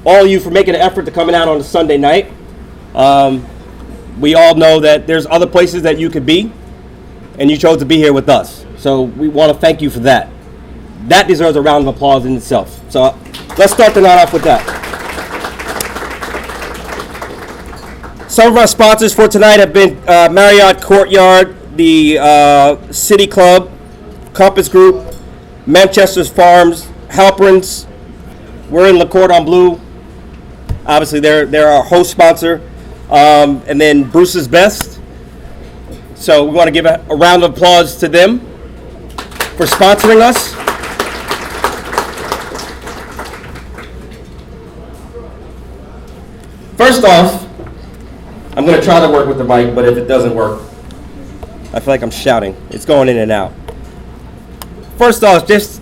all of you for making an effort to coming out on a Sunday night. We all know that there's other places that you could be, and you chose to be here with us. So we want to thank you for that. That deserves a round of applause in itself. So let's start the night off with that. Some of our sponsors for tonight have been Marriott Courtyard, the City Club, Compass Group, Manchester's Farms, Halperins. We're in Le Cordon Bleu. Obviously, they're our host sponsor. And then Bruce's Best. So we want to give a round of applause to them for sponsoring us. First off, I'm going to try to work with the mic, but if it doesn't work, I feel like I'm shouting. It's going in and out. First off, just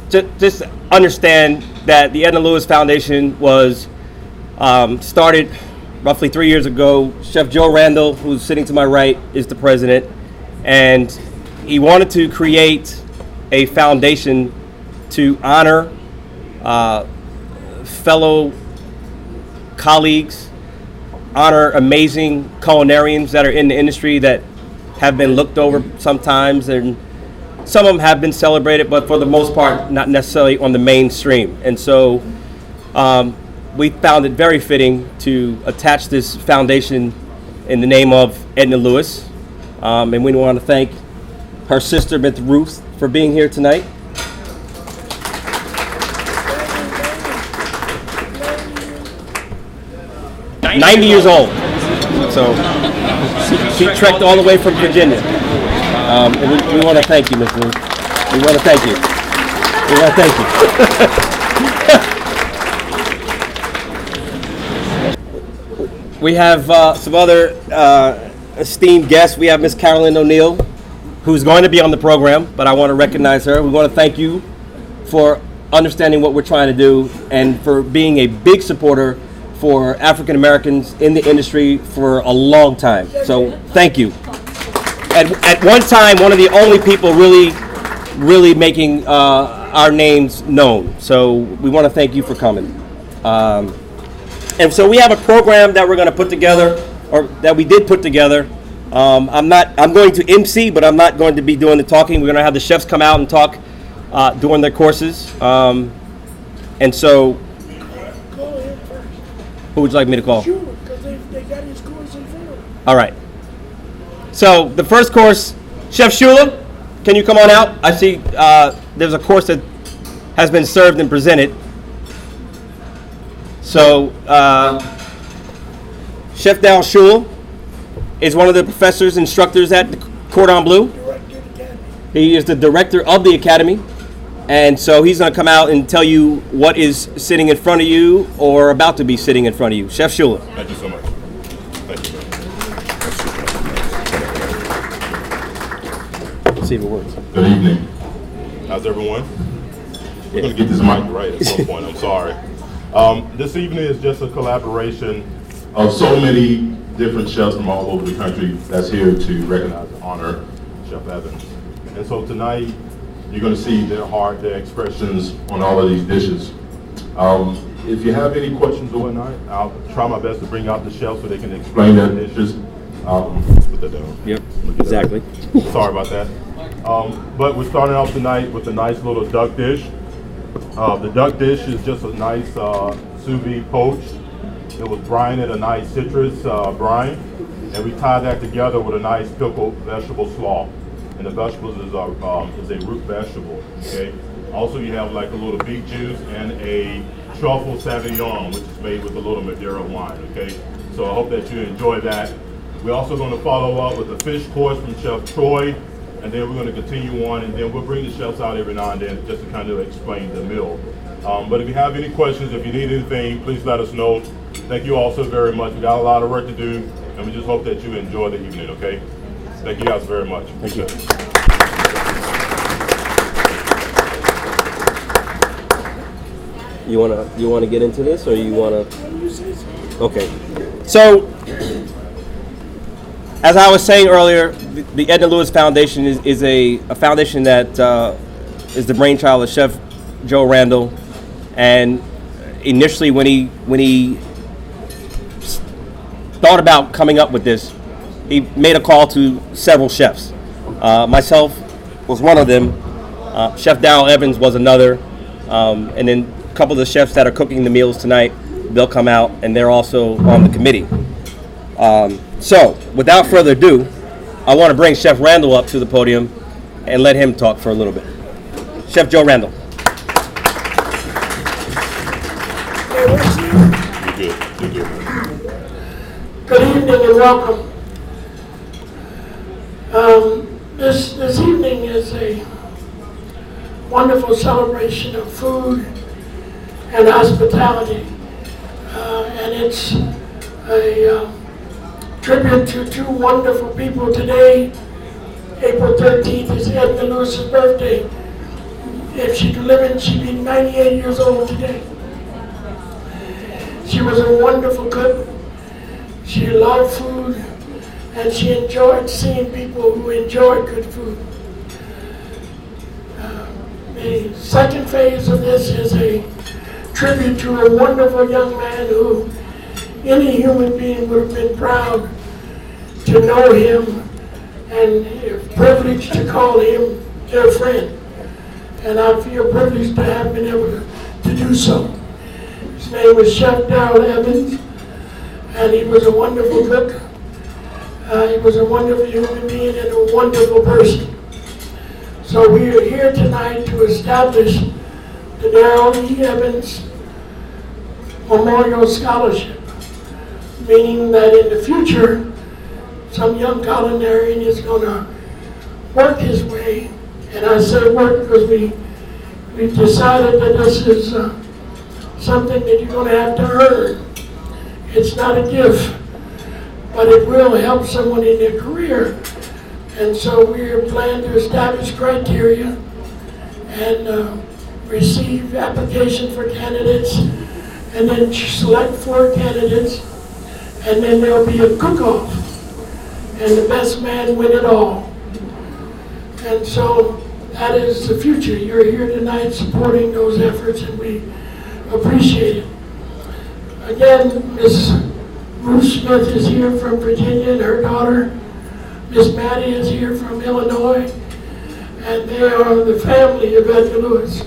understand that the Edna Lewis Foundation was started roughly 3 years ago. Chef Joe Randall, who's sitting to my right, is the president, and he wanted to create a foundation to honor fellow colleagues, honor amazing culinarians that are in the industry that have been looked over sometimes, and some of them have been celebrated, but for the most part, not necessarily on the mainstream. And so we found it very fitting to attach this foundation in the name of Edna Lewis. And we want to thank her sister, Miss Ruth, for being here tonight. She's 90 years old. So she trekked all the way from Virginia. And we want to thank you, Miss Ruth. We want to thank you. We want to thank you. We have some other esteemed guests. We have Miss Carolyn O'Neill, who's going to be on the program, but I want to recognize her. We want to thank you for understanding what we're trying to do and for being a big supporter for African Americans in the industry for a long time. So thank you. At one time, one of the only people really making our names known. So we want to thank you for coming. And so we have a program that we're going to put together, or that we did put together. I'm going to MC, but I'm not going to be doing the talking. We're going to have the chefs come out and talk during their courses. And so, who would you like me to call? Sure, because they got his course in Florida. All right. So the first course, Chef Shula, can you come on out? I see there's a course that has been served and presented. So Chef Dal Shula is one of the professors, instructors at the Cordon Bleu. He is the director of the academy. And so he's going to come out and tell you what is sitting in front of you or about to be sitting in front of you. Chef Shula. Thank you so much. Thank you. Let's see if it works. Good evening. How's everyone? We're going to get this mic right at some point. I'm sorry. This evening is just a collaboration of so many different chefs from all over the country that's here to recognize and honor Chef Evans. And so tonight, you're going to see their heart, their expressions on all of these dishes. If you have any questions or whatnot, I'll try my best to bring out the chefs so they can explain their dishes. Put that down. Yep, exactly. Sorry about that. But we're starting off tonight with a nice little duck dish. The duck dish is just a nice sous vide poached. It was brined in a nice citrus brine, and we tie that together with a nice pickled vegetable slaw. And the vegetables is a root vegetable. Okay. Also, you have like a little beet juice and a truffle sauvignon, which is made with a little Madeira wine. Okay. So I hope that you enjoy that. We're also going to follow up with a fish course from Chef Troy, and then we're going to continue on, and then we'll bring the chefs out every now and then just to kind of explain the meal. But if you have any questions, if you need anything, please let us know. Thank you all so very much. We got a lot of work to do, and we just hope that you enjoy the evening. Okay. Thank you guys very much. Thank you. You wanna get into this, or you wanna? Okay. So, as I was saying earlier, the Edna Lewis Foundation is a foundation that is the brainchild of Chef Joe Randall, and initially when he thought about coming up with this, he made a call to several chefs. Myself was one of them. Chef Darrell Evans was another. And then a couple of the chefs that are cooking the meals tonight, they'll come out, and they're also on the committee. So, without further ado, I want to bring Chef Randall up to the podium and let him talk for a little bit. Chef Joe Randall. You're good. Good evening and welcome. This evening is a wonderful celebration of food and hospitality, and it's a tribute to two wonderful people today. April 13th is Edna Lewis's birthday. If she could live in, she'd be 98 years old today. She was a wonderful cook. She loved food, and she enjoyed seeing people who enjoyed good food. The second phase of this is a tribute to a wonderful young man who any human being would have been proud to know him and privileged to call him their friend. And I feel privileged to have been able to do so. His name was Chef Darrell Evans, and he was a wonderful cook. He was a wonderful human being and a wonderful person. So we are here tonight to establish the Darrell E. Evans Memorial Scholarship, meaning that in the future, some young culinarian is going to work his way. And I say work because we've decided that this is something that you're going to have to earn. It's not a gift, but it will help someone in their career. And so we are planning to establish criteria and receive application for candidates, and then select 4 candidates, and then there'll be a cook-off, and the best man win it all. And so that is the future. You're here tonight supporting those efforts, and we appreciate it. Again, Miss Ruth Smith is here from Virginia, and her daughter, Miss Maddie, is here from Illinois, and they are the family of Edna Lewis.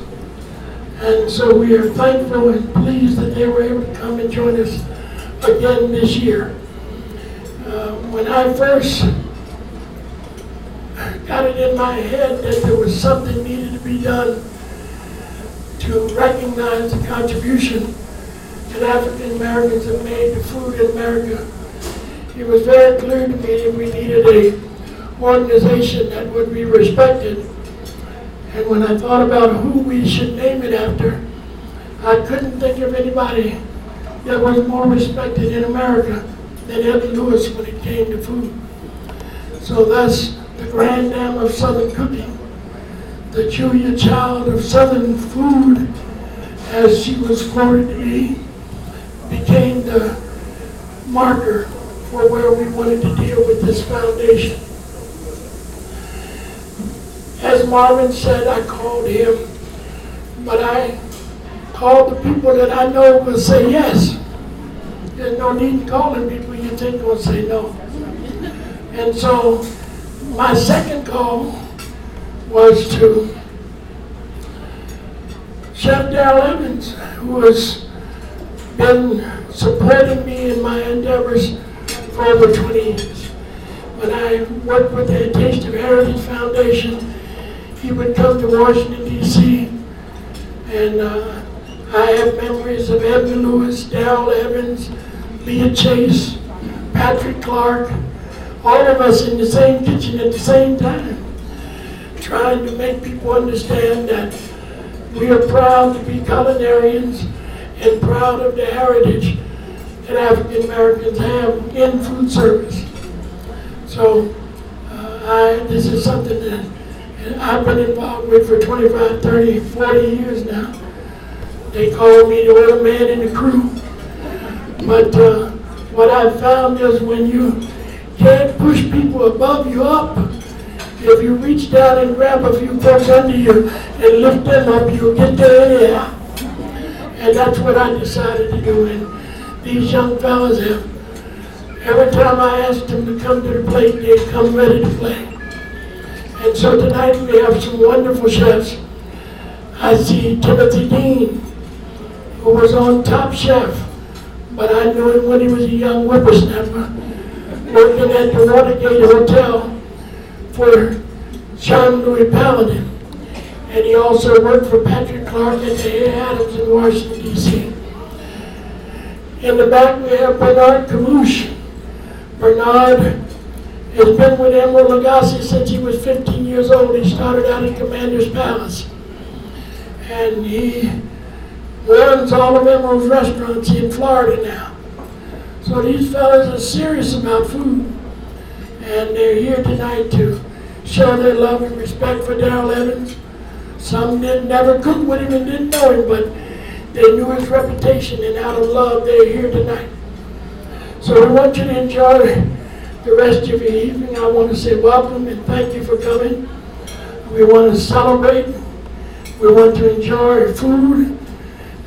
And so we are thankful and pleased that they were able to come and join us again this year. When I first got it in my head that there was something needed to be done to recognize the contribution that African Americans have made to food in America, it was very clear to me that we needed an organization that would be respected. And when I thought about who we should name it after, I couldn't think of anybody that was more respected in America than Edna Lewis when it came to food. So thus, the Grand Dame of Southern Cooking, the Julia Child of Southern Food, as she was quoted to be, became the marker for where we wanted to deal with this foundation. As Marvin said, I called him, but I called the people that I know will say yes. There's no need in calling people you think will say no. And so my second call was to Chef Darrell Evans, who has been supporting me in my endeavors for over 20 years. When I worked with the Taste of Heritage Foundation, he would come to Washington, D.C., and I have memories of Edna Lewis, Darrell Evans, Leah Chase, Patrick Clark, all of us in the same kitchen at the same time, trying to make people understand that we are proud to be culinarians and proud of the heritage that African Americans have in food service. So this is something that I've been involved with for 25, 30, 40 years now. They call me the oil man in the crew. But what I've found is when you can't push people above you up, if you reach down and grab a few folks under you and lift them up, you'll get there anyhow. And that's what I decided to do. And these young fellas have, every time I asked them to come to the plate, they come ready to play. And so tonight we have some wonderful chefs. I see Timothy Dean, who was on Top Chef, but I knew him when he was a young whippersnapper, working at the Watergate Hotel for Jean-Louis Paladin. And he also worked for Patrick Clark at the A. Adams in Washington, D.C. In the back we have Bernard Camouche. Bernard has been with Emeril Lagasse since he was 15 years old. He started out at Commander's Palace. And he runs all of Emeril's restaurants in Florida now. So these fellas are serious about food. And they're here tonight to show their love and respect for Darrell Evans. Some didn't never cook with him and didn't know him, but they knew his reputation, and out of love, they're here tonight. So we want you to enjoy the rest of your evening. I want to say welcome and thank you for coming. We want to celebrate. We want to enjoy food.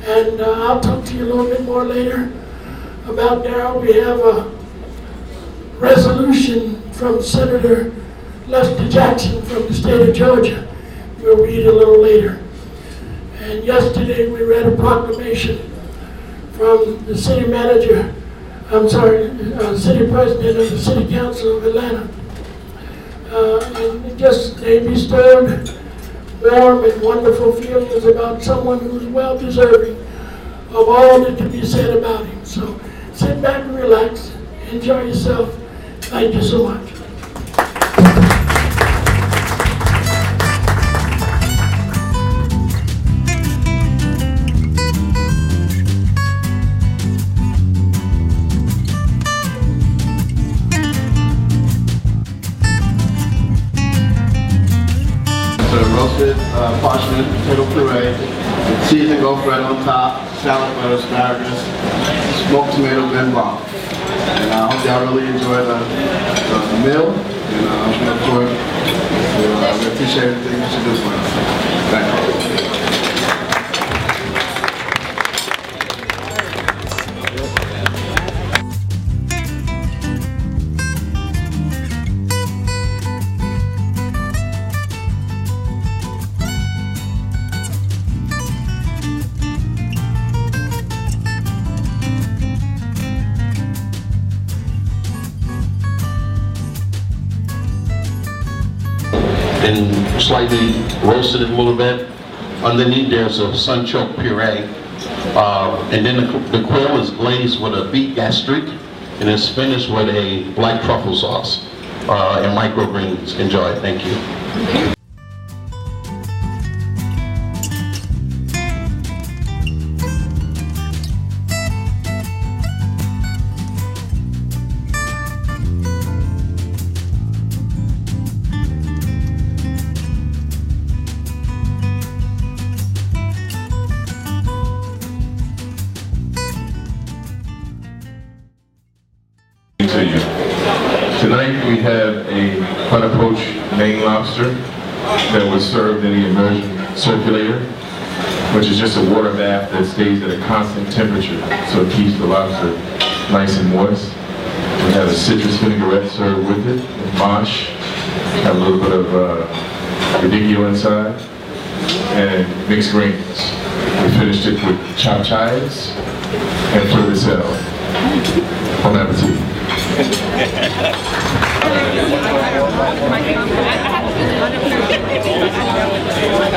And I'll talk to you a little bit more later about Darrell. We have a resolution from Senator Lester Jackson from the state of Georgia. We'll read a little later. And yesterday we read a proclamation from the city manager, city president of the City Council of Atlanta. And they bestowed warm and wonderful feelings about someone who's well deserving of all that can be said about him. So sit back and relax, enjoy yourself. Thank you so much. Roasted parchment, potato puree, with seasoned ghost bread on top, salad butter, asparagus, smoked tomato ben blanc. And I hope y'all really enjoy the meal. And we look forward to, we appreciate everything you should do for us. Thank you. And slightly roasted it a little bit. Underneath there's a sunchoke puree. And then the quail is glazed with a beet gastrique and it's finished with a black truffle sauce and microgreens. Enjoy, thank you. To you. Tonight we have a butter poached Maine lobster that was served in the immersion circulator, which is just a water bath that stays at a constant temperature, so it keeps the lobster nice and moist. We have a citrus vinaigrette served with it, with mosh, have a little bit of radicchio inside, and mixed greens. We finished it with chopped chives and fleur salad. Bon appetit.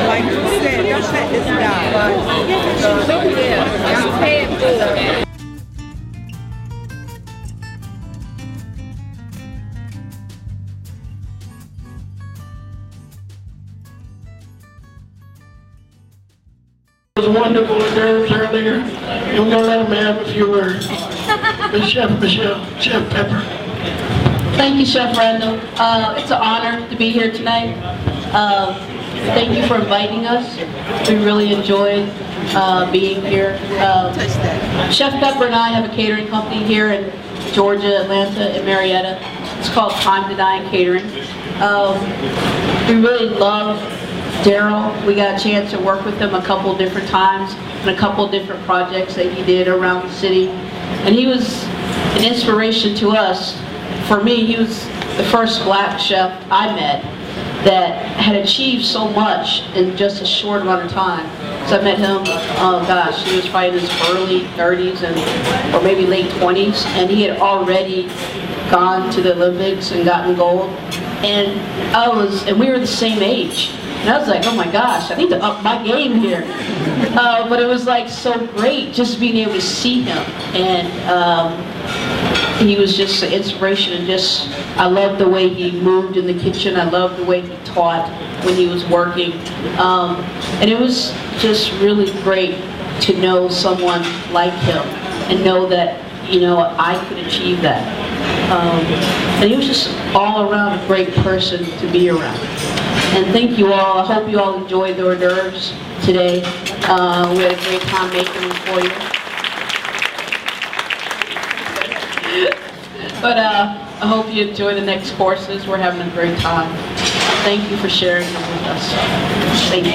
Like you said, don't let this die. It was wonderful nerves earlier. And we're going to let him have a few words. Chef Michelle, Chef Pepper. Thank you, Chef Randall. It's an honor to be here tonight. Thank you for inviting us. We really enjoyed being here. Chef Pepper and I have a catering company here in Georgia, Atlanta, and Marietta. It's called Time to Dine Catering. We really love Daryl, we got a chance to work with him a couple different times and a couple different projects that he did around the city. And he was an inspiration to us. For me, he was the first black chef I met that had achieved so much in just a short amount of time. So I met him, oh gosh, he was probably in his early 30s or maybe late 20s, and he had already gone to the Olympics and gotten gold. And we were the same age. And I was like, oh my gosh, I need to up my game here. But it was like so great just being able to see him. And he was just an inspiration, and just, I loved the way he moved in the kitchen. I loved the way he taught when he was working. And it was just really great to know someone like him and know that, you know, I could achieve that. And he was just all around a great person to be around. And thank you all. I hope you all enjoyed the hors d'oeuvres today. We had a great time making them for you. But I hope you enjoy the next courses. We're having a great time. Thank you for sharing them with us. Thank you.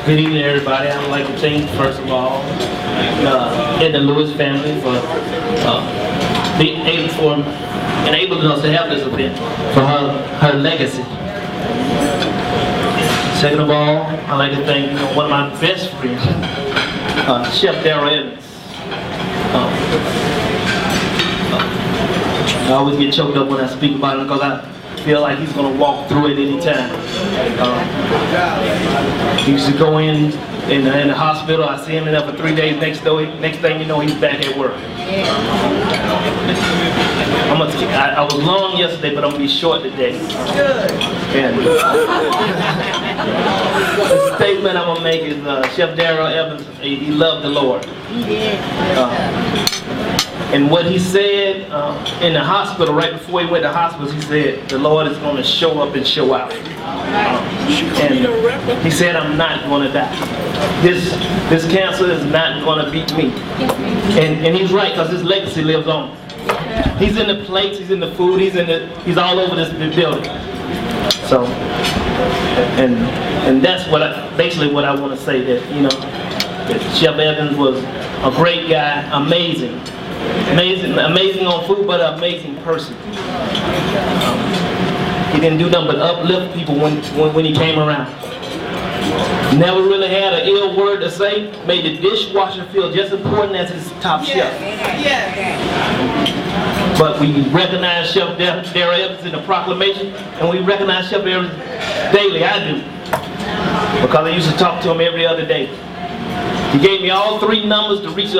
Good evening, everybody. I would like to thank, first of all, Edna Lewis family for enabling us to have this event for her legacy. Second of all, I'd like to thank one of my best friends, Chef Daryl Evans. I always get choked up when I speak about him because I feel like he's going to walk through it any time. He used to go in the hospital. I see him in there for 3 days. Next thing you know, he's back at work. I was long yesterday, but I'm going to be short today. And the statement I'm going to make is Chef Daryl Evans, he loved the Lord. And what he said in the hospital, right before he went to hospital, he said, the Lord is going to show up and show out. And he said, I'm not going to die. This cancer is not going to beat me. And he's right, because his legacy lives on. He's in the plates, he's in the food, he's all over this building. So, and that's basically what I want to say, that, you know, that Chef Evans was a great guy, amazing on food, but an amazing person. He didn't do nothing but uplift people when he came around. Never really had an ill word to say. Made the dishwasher feel just as important as his top chef. But we recognize Chef Daryl Evans in the proclamation, and we recognize Chef Evans daily. I do, because I used to talk to him every other day. He gave me all 3 numbers to reach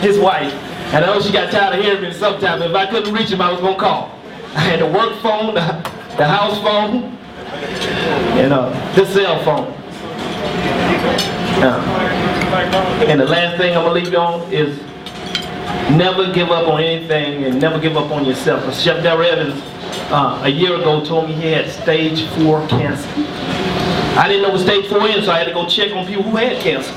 his wife, and I know she got tired of hearing me sometimes. If I couldn't reach him, I was gonna call. I had the work phone, the house phone, and the cell phone. And the last thing I'm gonna leave you on is never give up on anything, and never give up on yourself. Chef Daryl Evans a year ago told me he had stage 4 cancer. I didn't know what stage 4 is, so I had to go check on people who had cancer.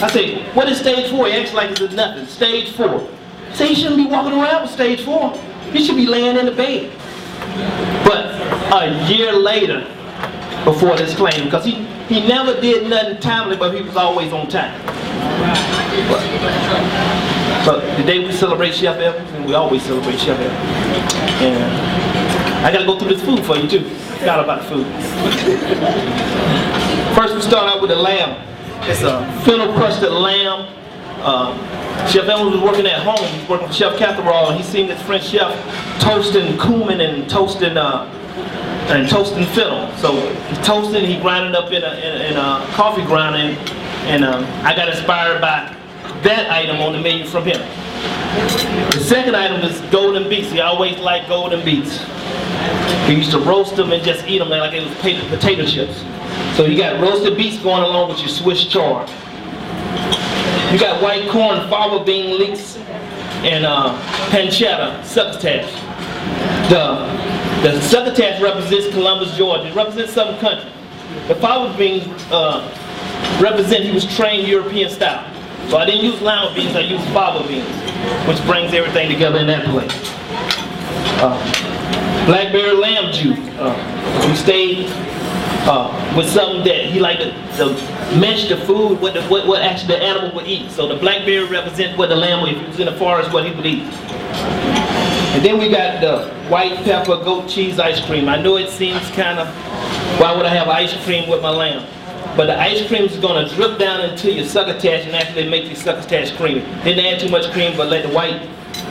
I said, what is stage 4? He acts like it's nothing. Stage 4. I said, you shouldn't be walking around with stage 4. You should be laying in the bed. But a year later, before this claim, because he never did nothing timely, but he was always on time. But today we celebrate Chef Evans, and we always celebrate Chef Evans. And I gotta go through this food for you too. Forgot about the food. First we start out with the lamb. It's a fennel crusted lamb. Chef Evans was working at home. He was working for Chef Catherall, and he seen this French chef toasting cumin and toasting fennel. So he toasted, he grinded up in a coffee grinder, and I got inspired by that item on the menu from him. The second item is golden beets. He always liked golden beets. He used to roast them and just eat them like it was potato chips. So you got roasted beets going along with your Swiss chard. You got white corn, fava bean leeks, and pancetta, succotash. The succotash represents Columbus, Georgia. It represents Southern country. The fava beans represent he was trained European style. So I didn't use lima beans, I used fava beans, which brings everything together in that plate. Blackberry lamb juice. We stayed with something that he liked to mesh the food, what actually the animal would eat. So the blackberry represents what the lamb would eat. If he was in the forest, what he would eat. And then we got the white pepper goat cheese ice cream. I know it seems kind of, why would I have ice cream with my lamb? But the ice cream is going to drip down into your succotash and actually make your succotash creamy. Didn't add too much cream, but let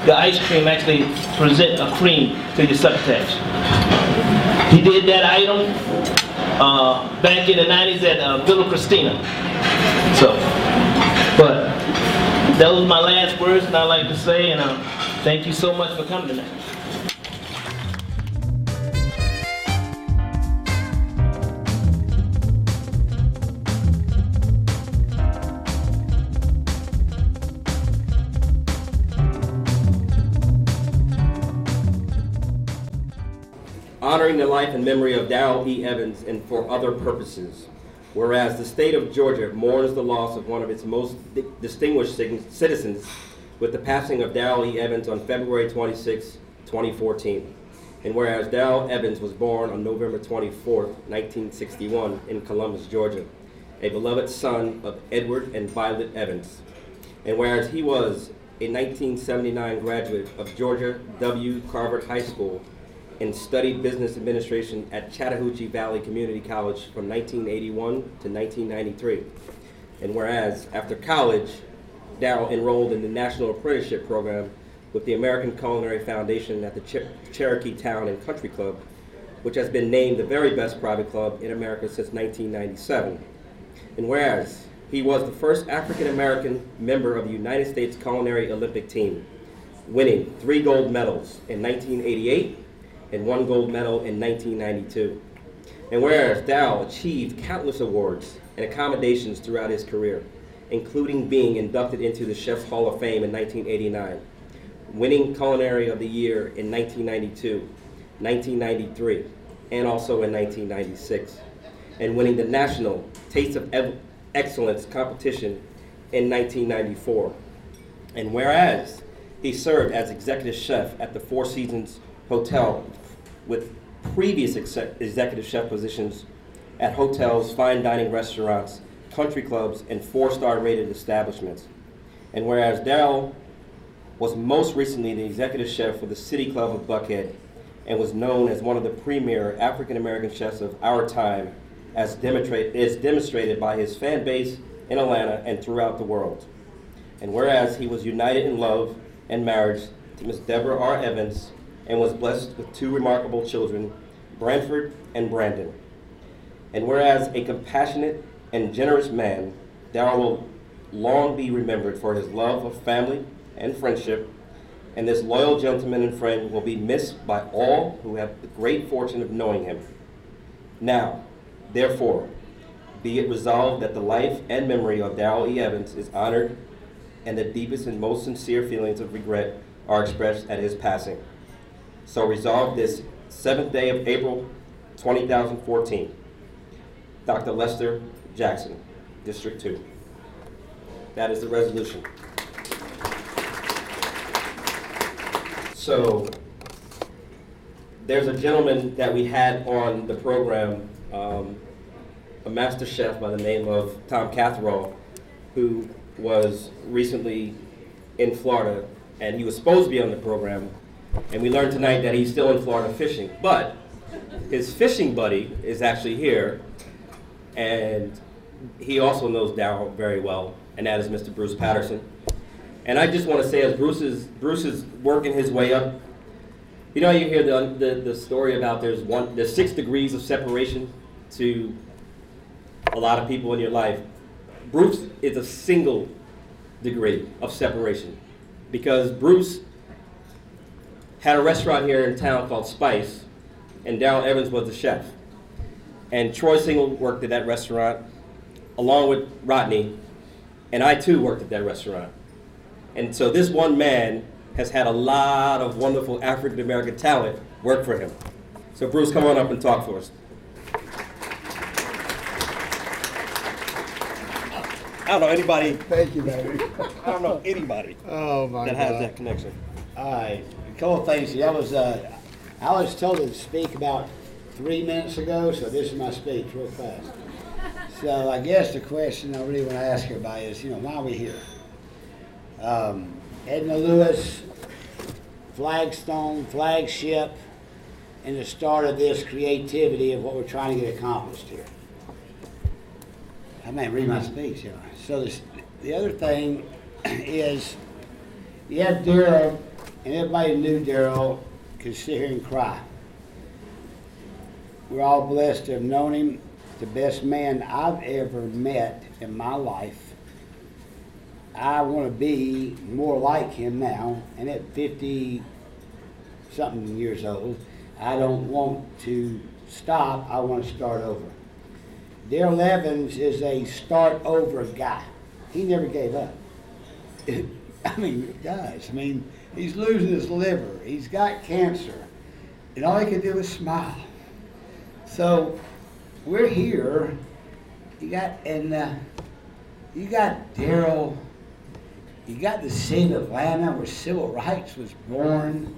the ice cream actually present a cream to your succotash. He did that item back in the 90s at Villa Christina. So, but that was my last words, and I'd like to say, and thank you so much for coming tonight. Honoring the life and memory of Darrell E. Evans and for other purposes. Whereas the state of Georgia mourns the loss of one of its most distinguished citizens with the passing of Darrell E. Evans on February 26, 2014. And whereas Darrell Evans was born on November 24, 1961 in Columbus, Georgia, a beloved son of Edward and Violet Evans. And whereas he was a 1979 graduate of Georgia W. Carver High School and studied business administration at Chattahoochee Valley Community College from 1981 to 1993. And whereas after college, Darrell enrolled in the National Apprenticeship Program with the American Culinary Foundation at the Cherokee Town and Country Club, which has been named the very best private club in America since 1997. And whereas he was the first African-American member of the United States Culinary Olympic Team, winning 3 gold medals in 1988 and 1 gold medal in 1992. And whereas Darrell achieved countless awards and accommodations throughout his career, including being inducted into the Chef's Hall of Fame in 1989, winning Culinary of the Year in 1992, 1993, and also in 1996, and winning the National Taste of Excellence competition in 1994. And whereas he served as executive chef at the Four Seasons Hotel with previous executive chef positions at hotels, fine dining restaurants, country clubs, and 4-star rated establishments. And whereas Darrell was most recently the executive chef for the City Club of Buckhead and was known as one of the premier African-American chefs of our time, as demonstrated by his fan base in Atlanta and throughout the world. And whereas he was united in love and marriage to Miss Deborah R. Evans, and was blessed with 2 remarkable children, Branford and Brandon. And whereas a compassionate and generous man, Darrell will long be remembered for his love of family and friendship, and this loyal gentleman and friend will be missed by all who have the great fortune of knowing him. Now, therefore, be it resolved that the life and memory of Darrell E. Evans is honored, and the deepest and most sincere feelings of regret are expressed at his passing. So resolved this 7th day of April, 2014. Dr. Lester Jackson, District 2. That is the resolution. So there's a gentleman that we had on the program, a master chef by the name of Tom Catherall, who was recently in Florida, and he was supposed to be on the program, and we learned tonight that he's still in Florida fishing, but his fishing buddy is actually here, and he also knows Darrell very well, and that is Mr. Bruce Patterson. And I just want to say, as Bruce is working his way up, you know, you hear the story about there's 6 degrees of separation to a lot of people in your life. Bruce is a single degree of separation, because Bruce had a restaurant here in town called Spice, and Darrell Evans was the chef. And Troy Single worked at that restaurant, along with Rodney, and I too worked at that restaurant. And so this one man has had a lot of wonderful African American talent work for him. So Bruce, come on up and talk for us. I don't know anybody. Thank you, baby. I don't know anybody Oh my that God. has that connection. All right, a couple of things. That was I was told to speak about 3 minutes ago, so this is my speech real fast. So I guess the question I really want to ask everybody is, why are we here? Edna Lewis, flagship, and the start of this creativity of what we're trying to get accomplished here. I may read my speech, So the other thing is, you have Daryl, and everybody knew Daryl could sit here and cry. We're all blessed to have known him, the best man I've ever met in my life. I want to be more like him now, and at 50-something years old, I don't want to stop, I want to start over. Daryl Evans is a start-over guy. He never gave up. Guys, he's losing his liver. He's got cancer. And all he can do is smile. So, we're here. You got Daryl. You got the city of Atlanta where civil rights was born.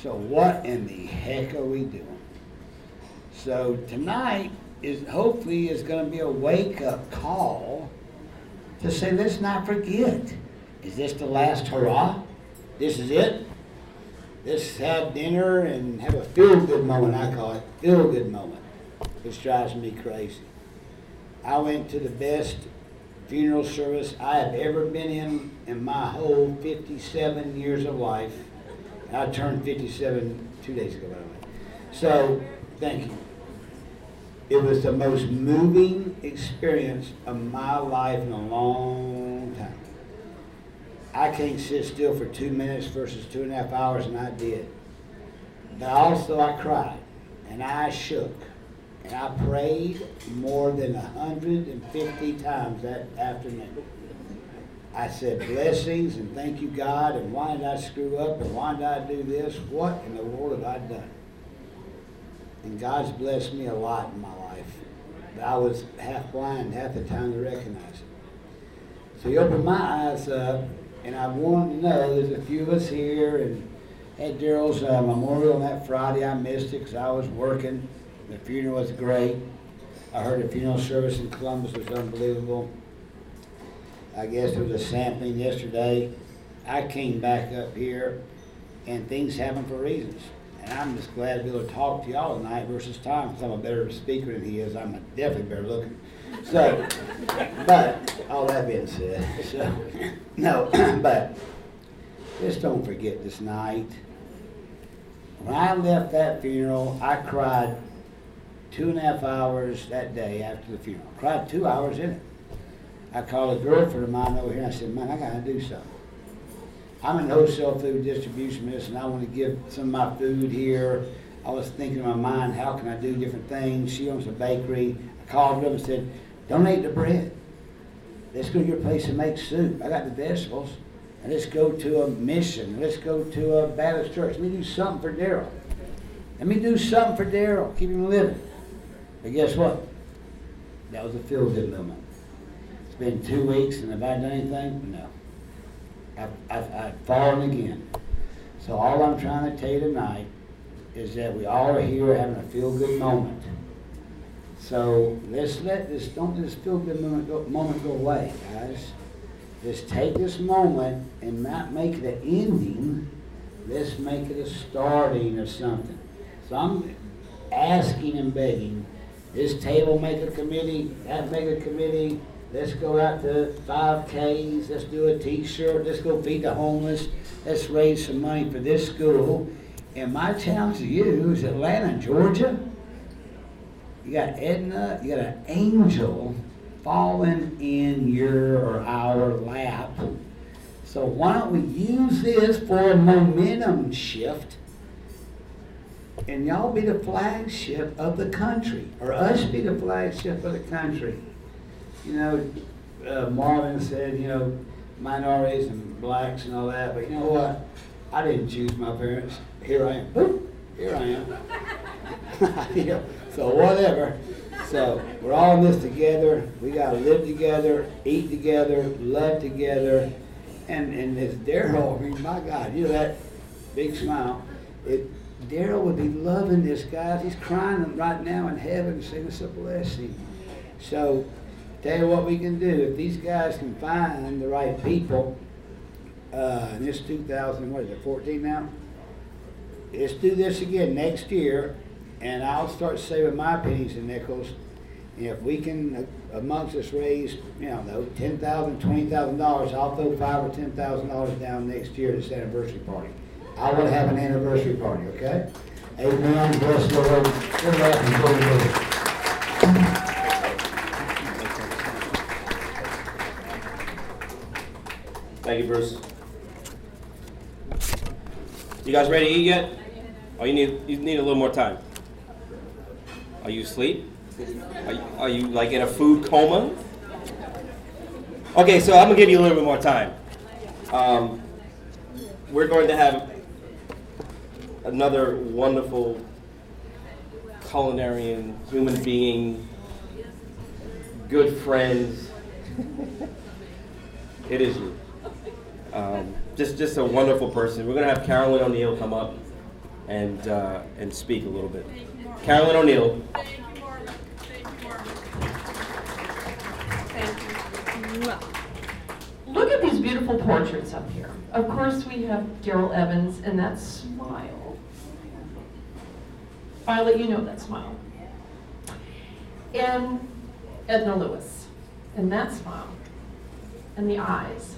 So what in the heck are we doing? So tonight hopefully is going to be a wake-up call to say, let's not forget. Is this the last hurrah? This is it? Let's have dinner and have a feel-good moment, I call it. Feel-good moment. Which drives me crazy. I went to the best funeral service I have ever been in my whole 57 years of life. I turned 57 2 days ago, by the way. So, thank you. It was the most moving experience of my life in a long time. I can't sit still for 2 minutes versus 2.5 hours, and I did. But also I cried, and I shook, and I prayed more than 150 times that afternoon. I said blessings and thank you, God, and why did I screw up, and why did I do this? What in the world have I done? And God's blessed me a lot in my life. But I was half blind half the time to recognize it. So He opened my eyes up, and I wanted to know, there's a few of us here, and had Daryl's memorial on that Friday. I missed it because I was working. The funeral was great. I heard the funeral service in Columbus was unbelievable. I guess there was a sampling yesterday. I came back up here, and things happen for reasons. And I'm just glad to be able to talk to y'all tonight versus Tom, because I'm a better speaker than he is. I'm definitely better looking. So, but all that being said, but just don't forget this night. When I left that funeral, I cried 2.5 hours that day after the funeral. Cried 2 hours in it. I called a girlfriend of mine over here and I said, man, I got to do something. I'm in wholesale food distribution business and I want to give some of my food here. I was thinking in my mind, how can I do different things? She owns a bakery. I called her and said, donate the bread. Let's go to your place and make soup. I got the vegetables. And let's go to a mission. Let's go to a Baptist church. Let me do something for Daryl. Let me do something for Daryl. Keep him living. But guess what? That was a feel-good moment. It's been 2 weeks, and have I done anything? No. I've fallen again. So all I'm trying to tell you tonight is that we all are here having a feel-good moment. So don't let this feel-good moment go away, guys. Let's take this moment and not make it an ending. Let's make it a starting of something. So I'm asking and begging. This table make a committee, that make a committee. Let's go out to 5Ks. Let's do a t-shirt. Let's go feed the homeless. Let's raise some money for this school. And my challenge to you is Atlanta, Georgia. You got Edna, you got an angel falling in your or our lap. So why don't we use this for a momentum shift, and y'all be the flagship of the country, or us be the flagship of the country. You know, Marvin said, minorities and blacks and all that, but you know what? I didn't choose my parents. Here I am. Boop, here I am. So whatever. So we're all in this together. We got to live together, eat together, love together. And it's Daryl, my God, that big smile. Daryl would be loving this, guys. He's crying right now in heaven, singing a blessing. So, tell you what we can do. If these guys can find the right people, in this 2014 now? Let's do this again next year, and I'll start saving my pennies and nickels. And if we can, amongst us, raise, $10,000, $20,000, I'll throw $5,000 or $10,000 down next year at this anniversary party. I want to have an anniversary party, okay? Amen. Bless the Lord. Good luck and glory. Thank you, Bruce. You guys ready to eat yet? Oh, you need a little more time. Are you asleep? Are you like in a food coma? Okay, so I'm gonna give you a little bit more time. We're going to have another wonderful culinarian, human being, good friends. It is you. Just a wonderful person. We're gonna have Carolyn O'Neill come up and speak a little bit. Carolyn O'Neill. Thank you, Marvin. Thank you, Marvin. Look at these beautiful portraits up here. Of course, we have Daryl Evans and that smile. Violet, you know that smile. And Edna Lewis and that smile and the eyes.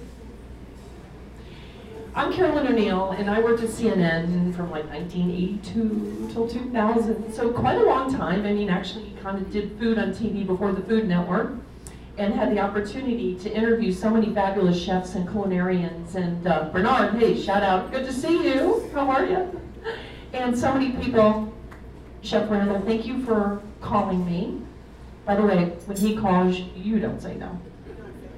I'm Carolyn O'Neill, and I worked at CNN from like 1982 till 2000, so quite a long time. I mean, actually kind of did food on TV before the Food Network, and had the opportunity to interview so many fabulous chefs and culinarians. And Bernard, hey, shout out, good to see you. How are you? And so many people. Chef Randall, thank you for calling me. By the way, when he calls, you don't say no.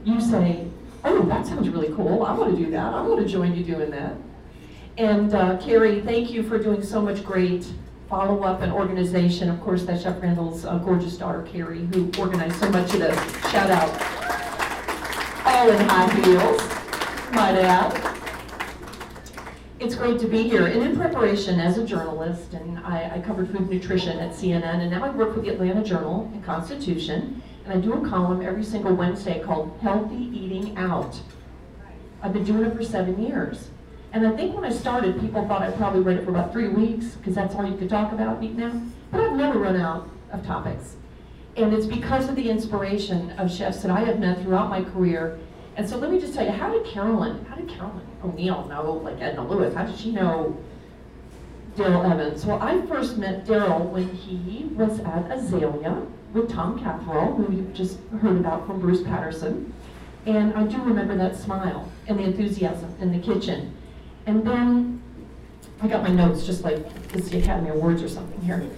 You say, oh, that sounds really cool. I want to do that. I want to join you doing that. And Carrie, thank you for doing so much great follow-up and organization. Of course, that's Chef Randall's gorgeous daughter, Carrie, who organized so much of this. Shout out. All in high heels, might add. It's great to be here. And in preparation as a journalist, and I covered food nutrition at CNN, and now I work with the Atlanta Journal and Constitution. And I do a column every single Wednesday called Healthy Eating Out. I've been doing it for 7 years. And I think when I started, people thought I probably read it for about 3 weeks, because that's all you could talk about eating out. But I've never run out of topics. And it's because of the inspiration of chefs that I have met throughout my career. And so let me just tell you, how did Carolyn O'Neill know, like Edna Lewis, how did she know Daryl Evans? Well, I first met Daryl when he was at Azalea with Tom Catherall, who you've just heard about from Bruce Patterson. And I do remember that smile and the enthusiasm in the kitchen. And then, I got my notes just like it's the Academy Awards or something here.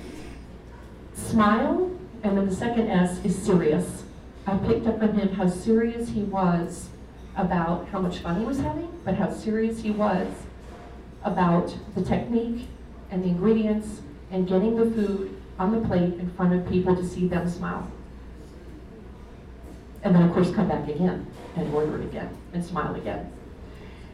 Smile, and then the second S is serious. I picked up on him how serious he was about how much fun he was having, but how serious he was about the technique and the ingredients and getting the food on the plate in front of people to see them smile. And then of course come back again and order it again and smile again,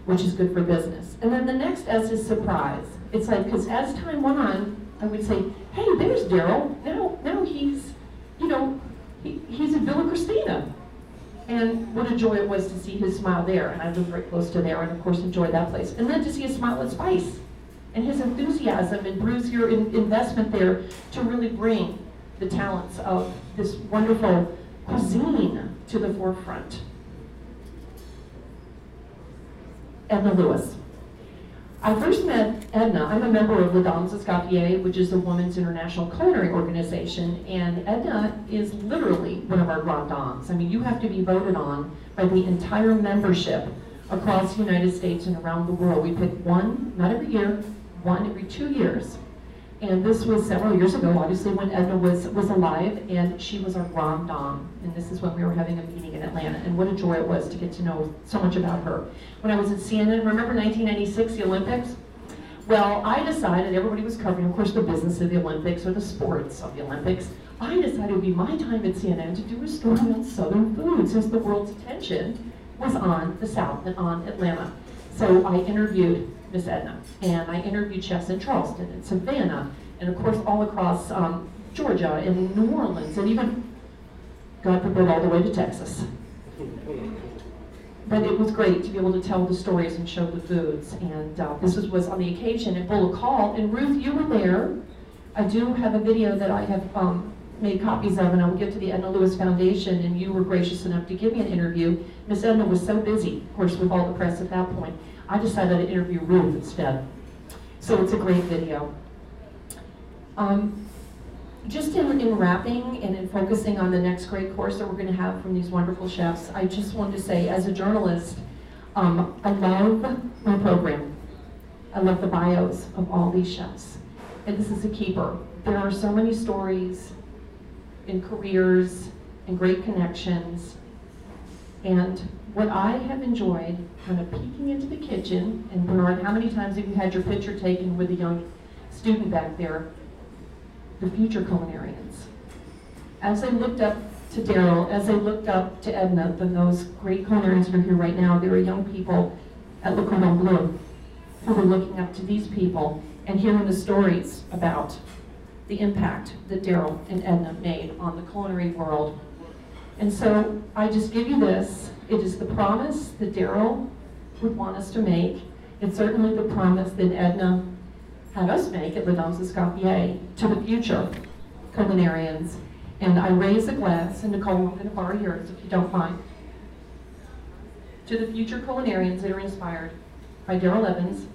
which is good for business. And then the next S is surprise. It's like, because as time went on, I would say, hey, there's Daryl. Now he's, he's in Villa Christina. And what a joy it was to see his smile there. And I live very close to there and of course enjoyed that place. And then to see his smile at Spice. And his enthusiasm and Bruce, your investment there to really bring the talents of this wonderful cuisine to the forefront. Edna Lewis. I first met Edna. I'm a member of Les Dames Escoffier, which is the Women's International Culinary Organization, and Edna is literally one of our grand dames. I mean, you have to be voted on by the entire membership across the United States and around the world. We pick one, not every year, one every 2 years. And this was several years ago, obviously, when Edna was alive, and she was our grand dame. And this is when we were having a meeting in Atlanta, and what a joy it was to get to know so much about her. When I was at CNN, remember 1996, the Olympics? Well, I decided, everybody was covering, of course, the business of the Olympics, or the sports of the Olympics. I decided it would be my time at CNN to do a story on Southern food, since the world's attention was on the South and on Atlanta. So I interviewed Miss Edna. And I interviewed chefs in Charleston and Savannah, and of course all across Georgia and New Orleans, and even, God forbid, all the way to Texas. But it was great to be able to tell the stories and show the foods. And this was on the occasion at Bullock Hall. And Ruth, you were there. I do have a video that I have made copies of, and I will give to the Edna Lewis Foundation, and you were gracious enough to give me an interview. Miss Edna was so busy, of course, with all the press at that point. I decided to interview Ruth instead. So it's a great video. Just in wrapping and in focusing on the next great course that we're going to have from these wonderful chefs, I just wanted to say, as a journalist, I love my program. I love the bios of all these chefs. And this is a keeper. There are so many stories and careers and great connections. And what I have enjoyed, kind of peeking into the kitchen, and Bernard, how many times have you had your picture taken with a young student back there? The future culinarians. As I looked up to Daryl, as I looked up to Edna, and those great culinarians that are here right now, there are young people at Le Cordon Bleu who were looking up to these people and hearing the stories about the impact that Daryl and Edna made on the culinary world. And so I just give you this. It is the promise that Daryl would want us to make. It's certainly the promise that Edna had us make at Le Dames Escoffier to the future culinarians. And I raise a glass, and Nicole, I'm going to borrow yours if you don't mind, to the future culinarians that are inspired by Daryl Evans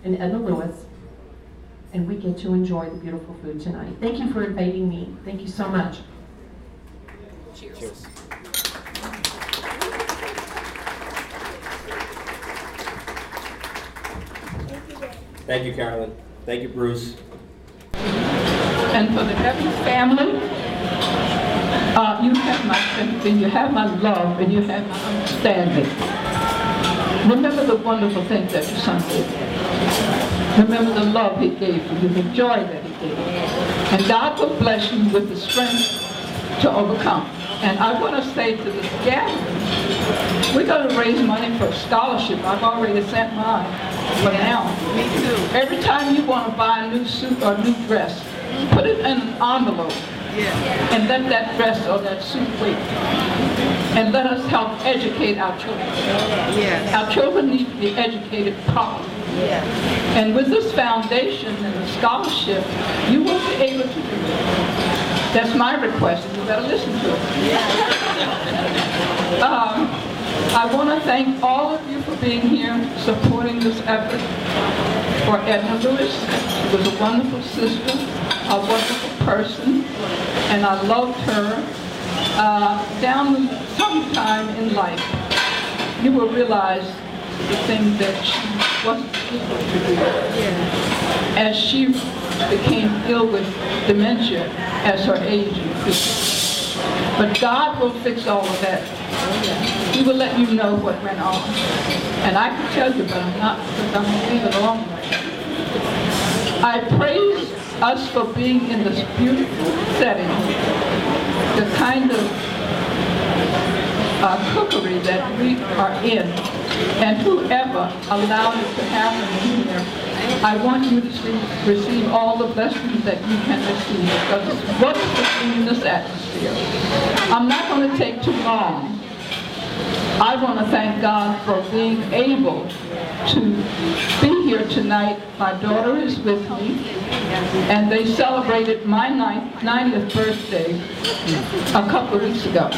and Edna Lewis, and we get to enjoy the beautiful food tonight. Thank you for inviting me. Thank you so much. Cheers. Cheers. Thank you, Carolyn. Thank you, Bruce. And for the Evans family, you have my sympathy, you have my love, and you have my understanding. Remember the wonderful things that your son did. Remember the love he gave you, the joy that he gave you. And God will bless you with the strength to overcome. And I want to say to this gathering, we're going to raise money for a scholarship. I've already sent mine for now. Me too. Every time you want to buy a new suit or a new dress, put it in an envelope. Yeah. And let that dress or that suit wait. And let us help educate our children. Yes. Our children need to be educated properly. Yes. And with this foundation and the scholarship, you will be able to do it. That's my request, and you better listen to it. I want to thank all of you for being here, supporting this effort. For Edna Lewis, she was a wonderful sister, a wonderful person, and I loved her. Down sometime in life, you will realize the thing that she wasn't able to do. Yeah. As she became ill with dementia as her age increased. But God will fix all of that. He will let you know what went on. And I can tell you, but I'm not, because I'm going to leave it alone right now. I praise us for being in this beautiful setting, the kind of cookery that we are in, and whoever allowed it to happen here. I want you to receive all the blessings that you can receive, because it's wonderful in this atmosphere. I'm not going to take too long. I want to thank God for being able to be here tonight. My daughter is with me, and they celebrated my 90th birthday a couple of weeks ago.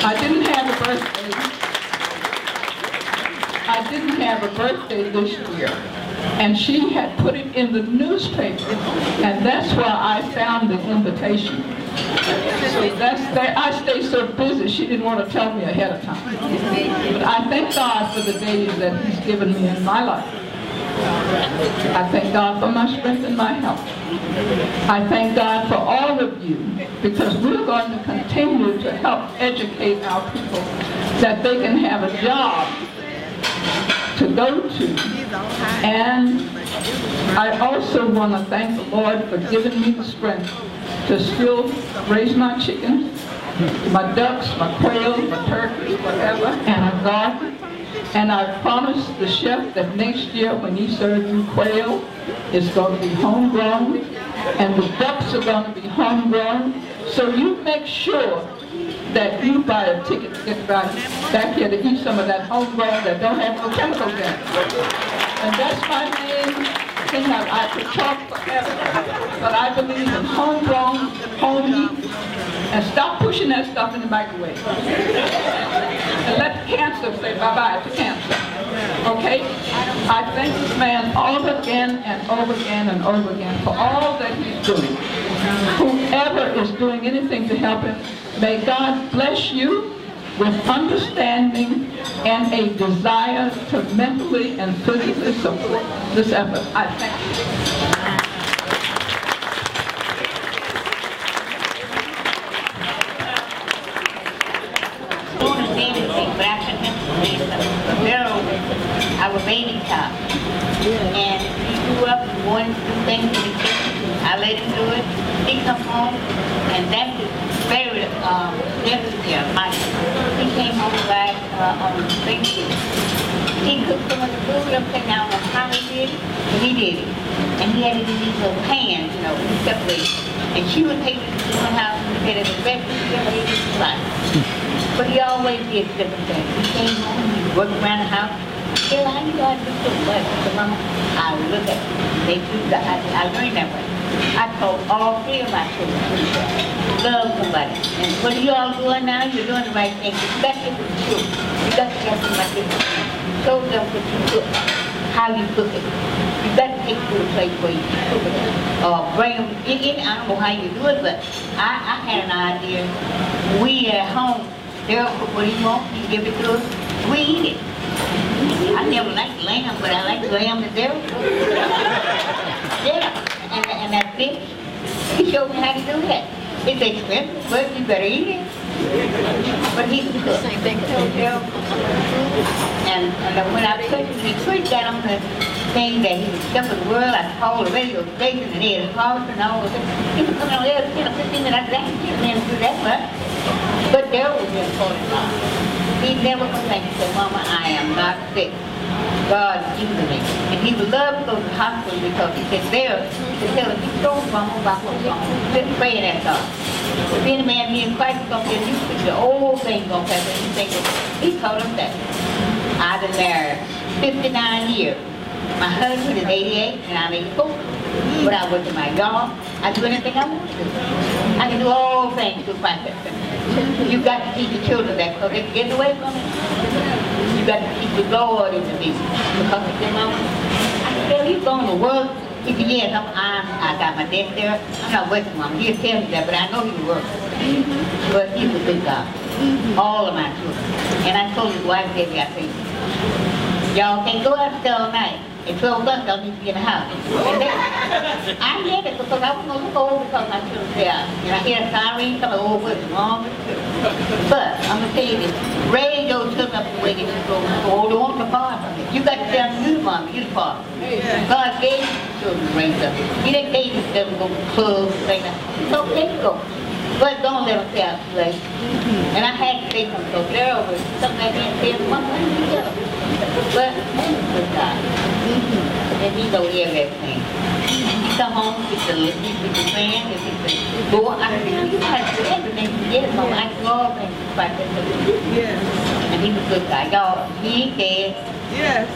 I didn't have a birthday. I didn't have a birthday this year, and she had put it in the newspaper, and that's where I found the invitation. So I stay so busy, she didn't want to tell me ahead of time. But I thank God for the days that He's given me in my life. I thank God for my strength and my health. I thank God for all of you, because we're going to continue to help educate our people that they can have a job to go to. And I also want to thank the Lord for giving me the strength to still raise my chickens, my ducks, my quails, my turkeys, whatever, and a garden. And I promised the chef that next year when he serves you quail, it's going to be homegrown, and the ducks are going to be homegrown. So you make sure that you buy a ticket to get back here to eat some of that homegrown that don't have no chemicals in it. And that's my main thing. I could talk forever, but I believe in homegrown, home meat, and stop pushing that stuff in the microwave. And let cancer say bye-bye to cancer. Okay? I thank this man over again and over again and over again for all that he's doing. Whoever is doing anything to help him, may God bless you with understanding and a desire to mentally and physically support this effort. I thank you. But I couldn't say something. I was baby top. And he grew up and wanted to do things in the kitchen. I let him do it. He come home, and that's his favorite there, Mike. He came home like on Thanksgiving. He cooked some of the food up there. Now I don't know how he did it, but he did it. And he had it in these little pans, you know, separated. And she would take it to my house and get it in the bedroom, and he did it right. But he always did different things. He came home, he worked around the house. Still, I knew I do so much. So Mama, I would look at them. They do that. I learned that way. I told all three of my children, love somebody. And what are you all doing now? You're doing the right thing. You got to get the truth. You got to get them like this. Show them what you cook, how you cook it. You got to take it to a place where you can cook it. Or bring them in. I don't know how you do it, but I had an idea. We at home, they'll cook what do you want, you give it to us, we eat it. I never liked lamb, but I like lamb that they'll cook. Yeah, and that fish, he showed me how to do that. It's expensive, but you better eat it. But he could cook. Same thing. And when I put that on the thing that he was stuff in the world, I called the radio station and they had calls and all of it. He was coming on there 10 or 15 minutes, I didn't get him to do that much. But Daryl was in for it. He never complained. He said, Mama, I am not sick. God gives me. And he would love to go to the hospital because he said there, he could tell him, he's so Mama about what's wrong. Just pray that God. If any man he in Christ is going to be a new creature, the old thing going to pass away. He told him that. I've been married 59 years. My husband is 88 and I'm 84. But I work in my job. I do anything I want to do. I can do all things through Christ. You got to teach the children that because they're getting away from it. You got to teach the Lord into me. Because he said, Mama, I said, you going to work? He said, yes, I got my desk there. I'm not working, Mama. He'll tell me that, but I know he was working. But he's a good God. All of my children. And I told his wife, Debbie, I said, y'all can't go out there all night. At 12 o'clock, y'all need to be in the house. And I did it because I was going to look over because my children say, and I hear a siren coming over, what's wrong with you? But I'm going to tell you this, raise your children up the way that you go, oh, don't want to depart from it. You got to tell them you depart, you depart. God gave you children to raise up. He didn't gave you them to go to clubs and things like that. It's okay to go. But don't let them stay out too late. And I had to say something, so they're over something I didn't say to one thing together. But he's a good guy. And he knows everything. He come home, he's with the friends, and he said, go on, I said, you got to do everything you did, Mama. I do all things like that. And he's a good guy. Y'all, he ain't dead. Yes.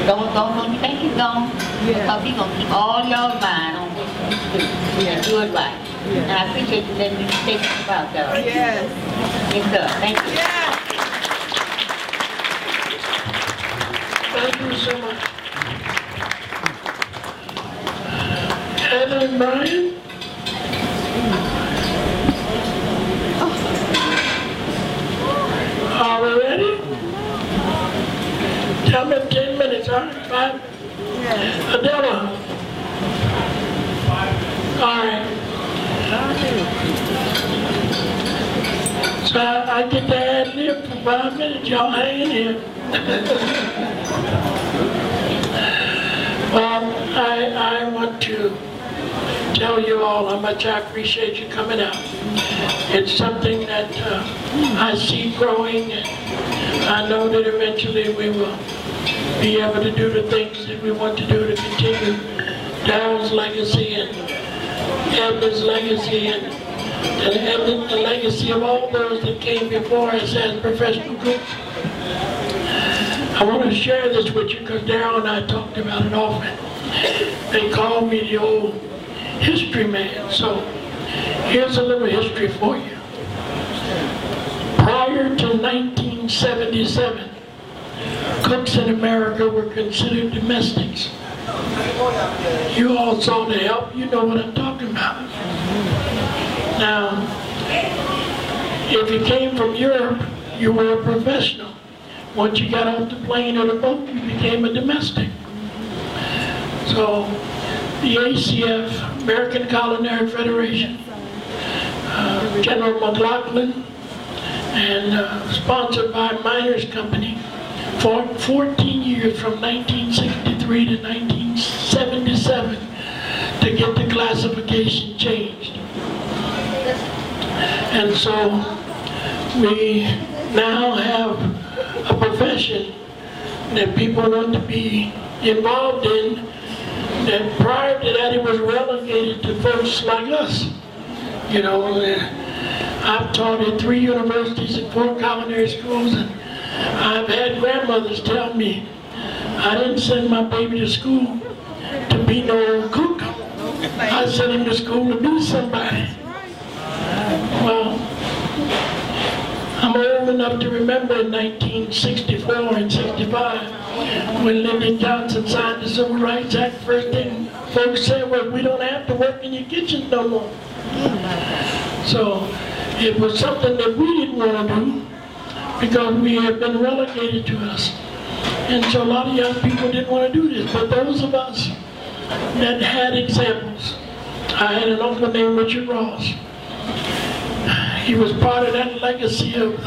Don't you think he's gone? Because he's going to keep all y'all mind on what he's and do it right. And I appreciate you letting me take this about that. Yes. Yes, sir. Thank you. Yes. Thank you so much. Heather and Brian? Are we ready? Tell me 10 minutes, all right? 5? Yes. Adela? All right. So I get to ad lib for 5 minutes, y'all hang in here. Well, I want to tell you all how much I appreciate you coming out. It's something that I see growing. I know that eventually we will be able to do the things that we want to do to continue Daryl's legacy and Edna's legacy and the legacy of all those that came before us as professional cooks. I want to share this with you because Daryl and I talked about it often. They call me the old history man. So here's a little history for you. Prior to 1977, cooks in America were considered domestics. You all saw the help, you know what I'm talking about. Now, if you came from Europe, you were a professional. Once you got off the plane or the boat, you became a domestic. So, the ACF, American Culinary Federation, General McLaughlin, and sponsored by Miners Company, for 14 years from 1963 to 1977 to get the classification changed. And so we now have a profession that people want to be involved in, that prior to that it was relegated to folks like us. You know, I've taught at 3 universities and 4 culinary schools, and I've had grandmothers tell me I didn't send my baby to school to be no cook. I sent him to school to be somebody. Well, I'm old enough to remember in 1964 and 65 when Lyndon Johnson signed the Civil Rights Act. First thing folks said was, we don't have to work in your kitchen no more. So it was something that we didn't want to do because we had been relegated to us. And so a lot of young people didn't want to do this. But those of us that had examples, I had an uncle named Richard Ross. He was part of that legacy of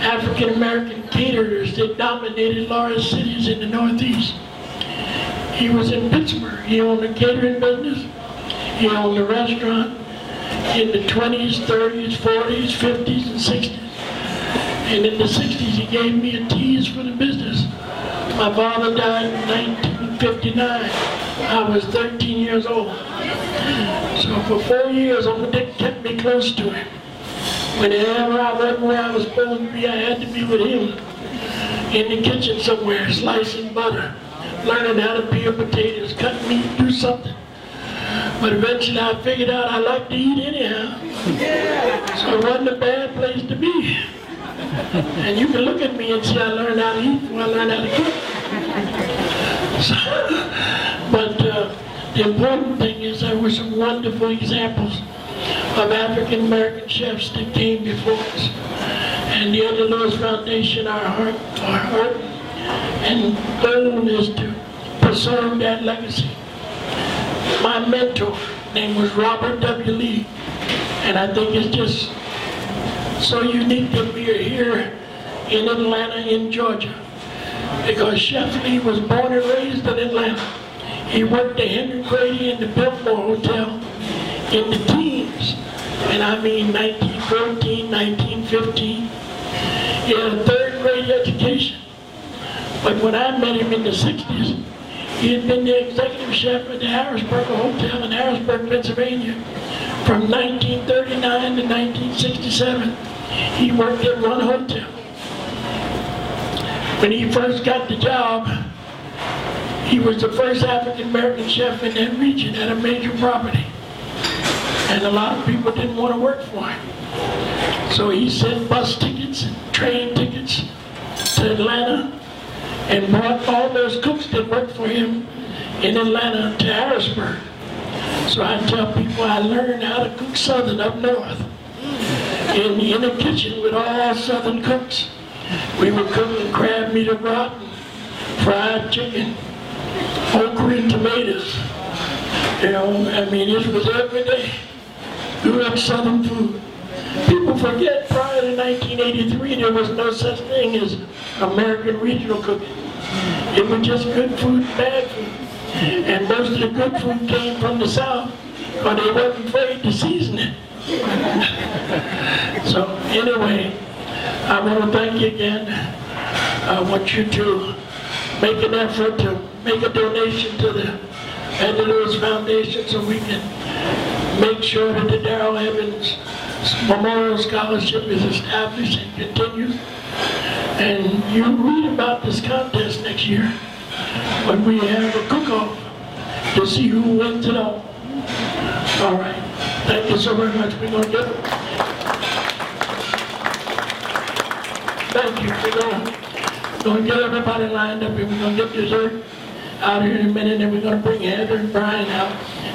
African American caterers that dominated large cities in the Northeast. He was in Pittsburgh. He owned a catering business. He owned a restaurant in the 20s, 30s, 40s, 50s, and 60s. And in the 60s, he gave me a tease for the business. My father died in 1959. I was 13 years old. So for 4 years, Uncle Dick kept me close to him. Whenever I went where I was supposed to be, I had to be with him in the kitchen somewhere, slicing butter, learning how to peel potatoes, cut meat, do something. But eventually I figured out I like to eat anyhow. So it wasn't a bad place to be. And you can look at me and see I learned how to eat before I learned how to cook. But the important thing is there were some wonderful examples of African American chefs that came before us. And the Edna Lewis Foundation, our heart and goal is to preserve that legacy. My mentor name was Robert W. Lee, and I think it's just so unique that we are here in Atlanta, in Georgia, because Chef Lee was born and raised in Atlanta. He worked at Henry Grady in the Biltmore Hotel in the teens, and I mean 1914, 1915. He had a 3rd grade education, but when I met him in the 60s, he had been the executive chef at the Harrisburg Hotel in Harrisburg, Pennsylvania from 1939 to 1967. He worked at one hotel. When he first got the job, he was the first African American chef in that region at a major property. And a lot of people didn't want to work for him. So he sent bus tickets and train tickets to Atlanta and brought all those cooks that worked for him in Atlanta to Harrisburg. So I tell people I learned how to cook Southern up north. In the kitchen with all Southern cooks. We were cooking crab meat au gratin, fried chicken, okra and tomatoes. You know, I mean, it was every day. Good Southern food. People forget prior to 1983 there was no such thing as American regional cooking. It was just good food, bad food. And most of the good food came from the South, but they wasn't afraid to season it. So anyway, I want to thank you again. I want you to make an effort to make a donation to the Edna Lewis Foundation so we can make sure that the Darrell Evans Memorial Scholarship is established and continues. And you'll read about this contest next year when we have a cook-off to see who wins it all. All right. Thank you so very much. We're going to get it. Thank you. We're going to get everybody lined up, and we're going to get dessert out here in a minute, and we're going to bring Heather and Brian out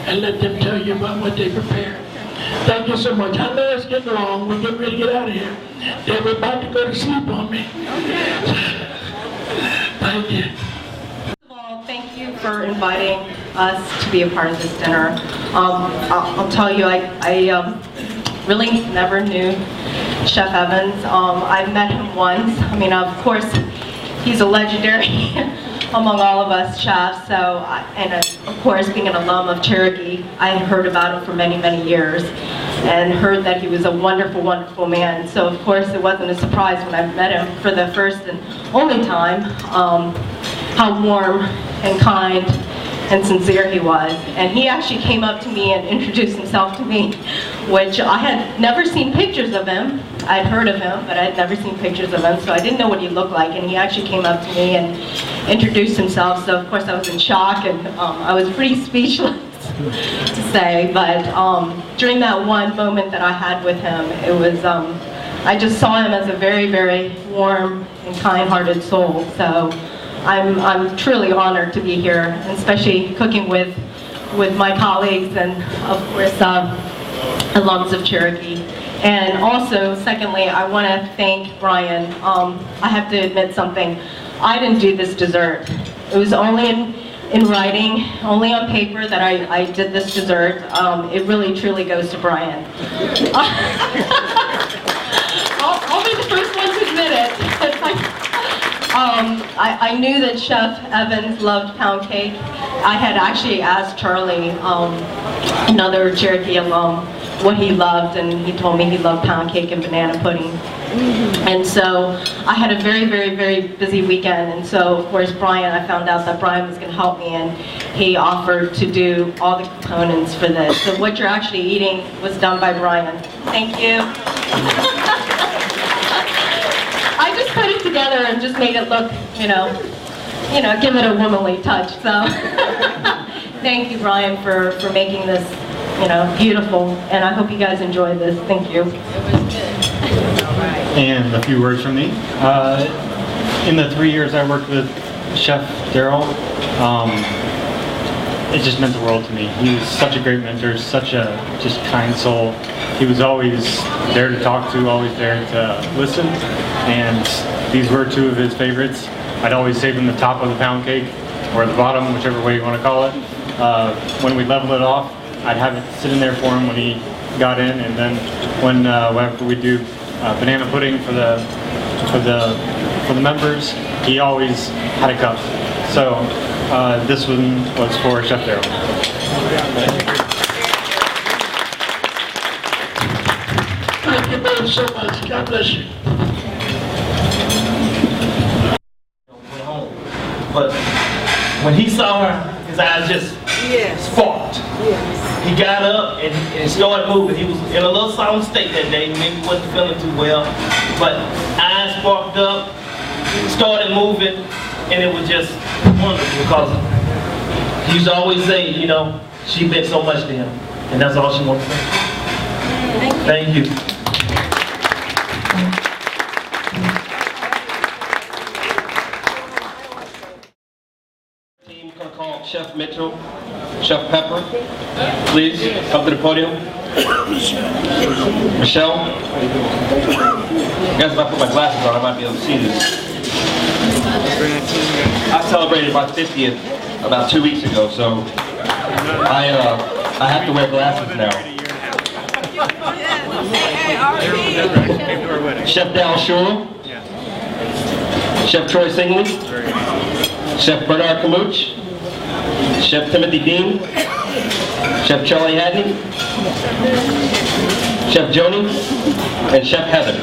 and let them tell you about what they prepared. Thank you so much. I know it's getting long. We're getting ready to get out of here. They're about to go to sleep on me. Thank you. First of all, thank you for inviting us to be a part of this dinner. I'll tell you, I really never knew Chef Evans. I've met him once. I mean, of course, he's a legendary among all of us chefs. So, and of course, being an alum of Cherokee, I had heard about him for many, many years and heard that he was a wonderful, wonderful man. So, of course, it wasn't a surprise when I met him for the first and only time, how warm and kind and sincere he was. And he actually came up to me and introduced himself to me, which I had never seen pictures of him. I'd heard of him, but I'd never seen pictures of him, so I didn't know what he looked like. And he actually came up to me and introduced himself, so of course I was in shock, and I was pretty speechless to say. But during that one moment that I had with him, it was, I just saw him as a very, very warm and kind-hearted soul. So I'm truly honored to be here, and especially cooking with my colleagues and, of course, alums of Cherokee. And also, secondly, I want to thank Brian. I have to admit something. I didn't do this dessert. It was only in writing, only on paper that I did this dessert. It really, truly goes to Brian. I'll be the first one to admit it. I knew that Chef Evans loved pound cake. I had actually asked Charlie, another Cherokee alum, what he loved, and he told me he loved pound cake and banana pudding. And so I had a very, very, very busy weekend, and so of course Brian, I found out that Brian was going to help me, and he offered to do all the components for this. So what you're actually eating was done by Brian. Thank you. I just put it together and just made it look, you know, give it a womanly touch. So thank you, Brian, for making this, beautiful. And I hope you guys enjoyed this. Thank you. And a few words from me. In the 3 years I worked with Chef Darrell, it just meant the world to me. He was such a great mentor, such a just kind soul. He was always there to talk to, always there to listen, and these were two of his favorites. I'd always save him the top of the pound cake, or the bottom, whichever way you want to call it. When we level it off, I'd have it sitting there for him when he got in, and then whenever we do banana pudding for the members, he always had a cup. So this one was for Chef Darrell. Thank you both so much. God bless you. Went home. But when he saw her, his eyes just sparked. He got up and started moving. He was in a little sound state that day, maybe wasn't feeling too well, but eyes sparked up, started moving, and it was just wonderful because he used to always say, she meant so much to him, and that's all she wanted to say. Thank you. Team gonna call Chef Mitchell, Chef Pepper, please come to the podium. Michelle, I guess if I put my glasses on, I might be able to see this. I celebrated my 50th about 2 weeks ago, so I have to wear glasses now. Chef Dal Shore, Chef Troy Singley, Chef Bernard Camuch, Chef Timothy Dean, Chef Charlie Hadney, Chef Joni, and Chef Heather.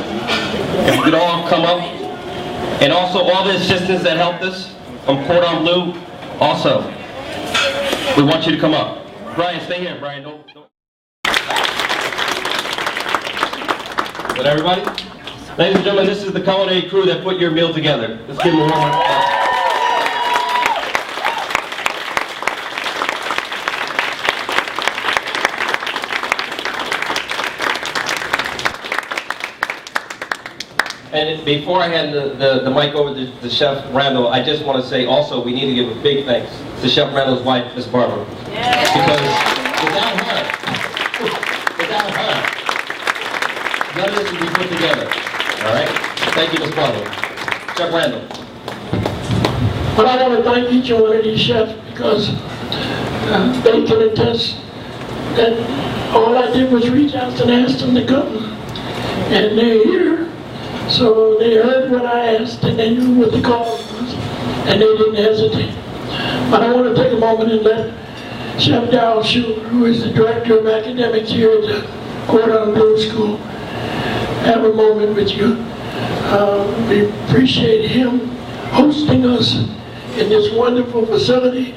If you could all come up And also all the assistants that helped us from Cordon Bleu, also. We want you to come up. Brian, stay here, Brian. Don't. Good, everybody? Ladies and gentlemen, this is the culinary crew that put your meal together. Let's give them a warm applause. And before I hand the mic over to Chef Randall, I just want to say also we need to give a big thanks to Chef Randall's wife, Miss Barbara. Because without her, none of this would be put together. All right? Thank you, Miss Barbara. Chef Randall. But I want to thank each one of these chefs because they can attest that all I did was reach out and ask them to come. And they're here. So they heard what I asked and they knew what the call was. And they didn't hesitate. But I want to take a moment and let Chef Darrell Schuler, who is the Director of Academics here at the Cordon Bleu School, have a moment with you. We appreciate him hosting us in this wonderful facility,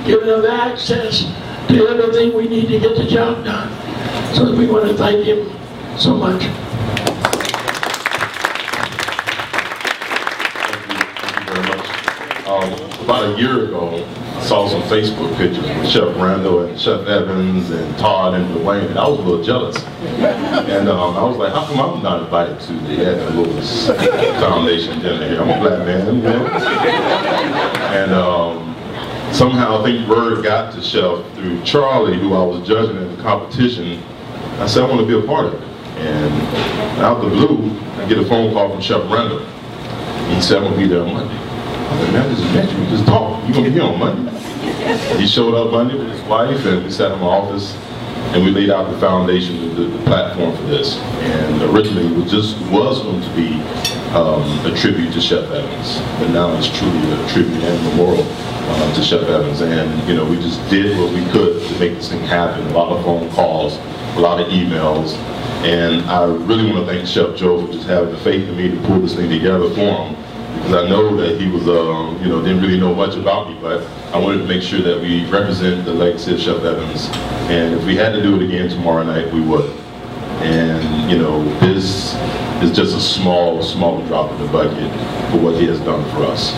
giving us access to everything we need to get the job done. So we want to thank him so much. About a year ago, I saw some Facebook pictures with Chef Randall and Chef Evans and Todd and Dwayne, and I was a little jealous. And I was like, how come I'm not invited to the Edna Lewis Foundation dinner here? I'm a black man, you know? And somehow I think word got to Chef through Charlie, who I was judging in the competition. I said, I want to be a part of it. And out of the blue, I get a phone call from Chef Randall. He said, I'm going to be there on Monday. I said, man, this is next week, just talk. You're going to be here on Monday. He showed up Monday with his wife, and we sat in my office, and we laid out the foundation, the platform for this. And originally, it was going to be a tribute to Chef Evans, but now it's truly a tribute and memorial to Chef Evans. And, you know, we just did what we could to make this thing happen. A lot of phone calls, a lot of emails, and I really want to thank Chef Joe for just having the faith in me to pull this thing together for him. Because I know that he was, you know, didn't really know much about me, but I wanted to make sure that we represent the legacy of Chef Evans. And if we had to do it again tomorrow night, we would. And, you know, this is just a small drop in the bucket for what he has done for us.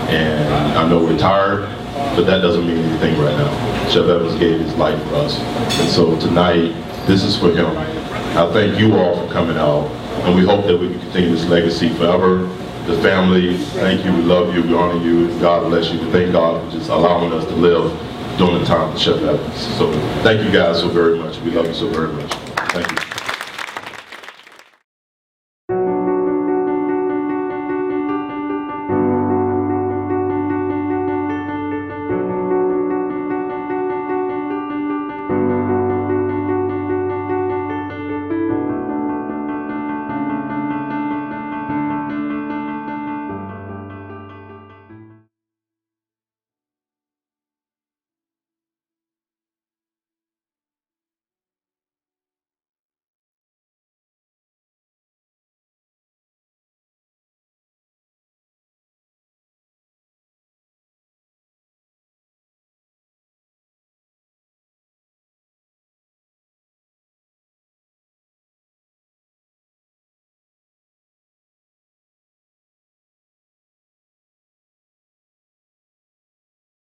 And I know we're tired, but that doesn't mean anything right now. Chef Evans gave his life for us. And so tonight, this is for him. I thank you all for coming out, and we hope that we can continue this legacy forever. The family, thank you, we love you, we honor you, God bless you. We thank God for just allowing us to live during the time of Chef Evans. So thank you guys so very much. We love you so very much. Thank you.